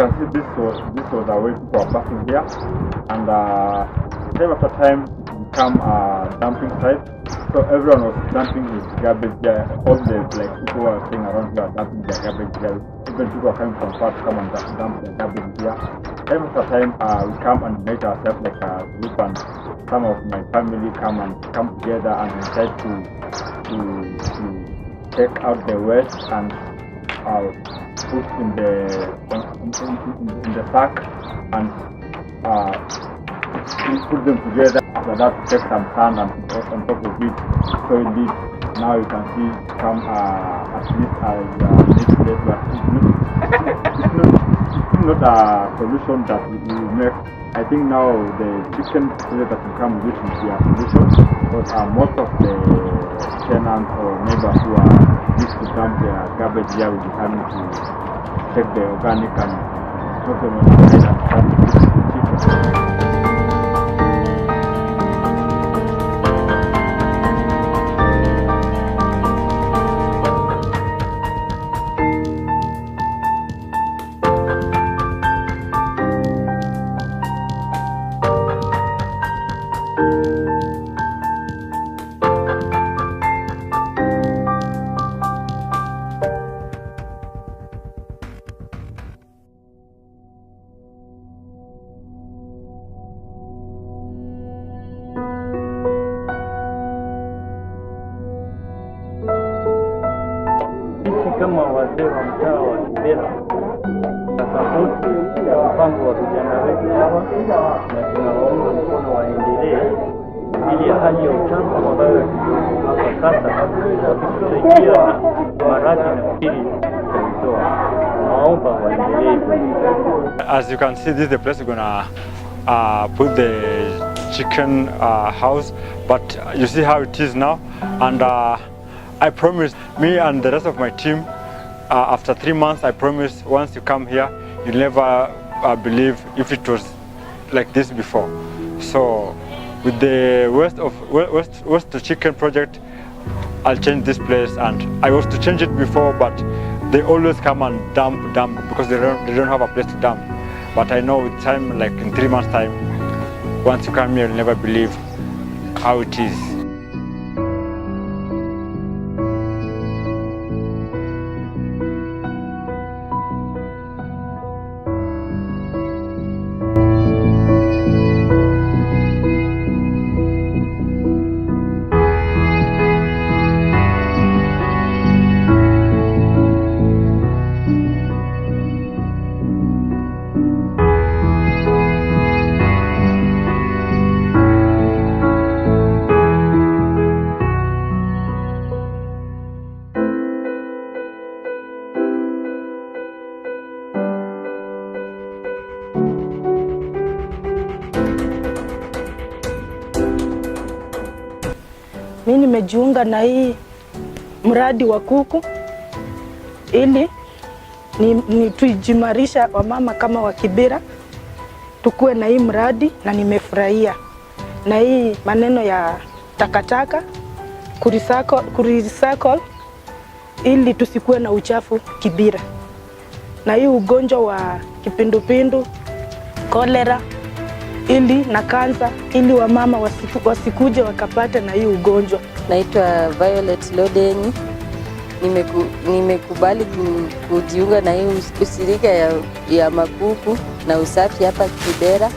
can see this was a way people are passing here, and time after time it become a dumping site. So everyone was dumping his garbage there. All the people who are staying around here are dumping their garbage here. Even people are coming from far to come and dump their garbage here. Time after time we come and make ourselves like a group, and some of my family come together and we try to take out the waste and put in the sack and put them together. After that, take some sand and put on top of it, so indeed now you can see some at least as neat place, but it's not a solution that we will make. I think now the chicken project that will come with will be a solution, because most of the tenants or neighbors who are used to dump their garbage here will be coming to take the organic and put them on the side and start to feed the chicken. Kama wazee wa mtaa wa Kibera na sapoti ya mpango wa vijana wetu hawa, na tunawaunga mkono waendelee ili hali ya uchafu ambayo hapa sasa wakitusaidia na maradhi na pili kutoa. Naomba waendelee. As you can see, this is the place we're gonna put the chicken house, but you see how it is now, and I promise, me and the rest of my team, after 3 months, I promise, once you come here, you'll never believe if it was like this before. So, with the waste to chicken project, I'll change this place. And I was to change it before, but they always come and dump because they don't have a place to dump. But I know with time, like in 3 months' time, once you come here, you'll never believe how it is. Mimi nimejiunga na hii mradi wa kuku ili tujimarisha wamama kama wa Kibera, tukue na hii mradi, na nimefurahia na hii maneno ya takataka kurecycle ili tusikue na uchafu Kibera, na hii ugonjwa wa kipindupindu, kolera ili na kansa, ili wamama wasikuje wakapata na hii ugonjwa. Naitwa Violet Lodeni. Nimekubali kujiunga na hii ushirika ya makuku na usafi hapa Kibera.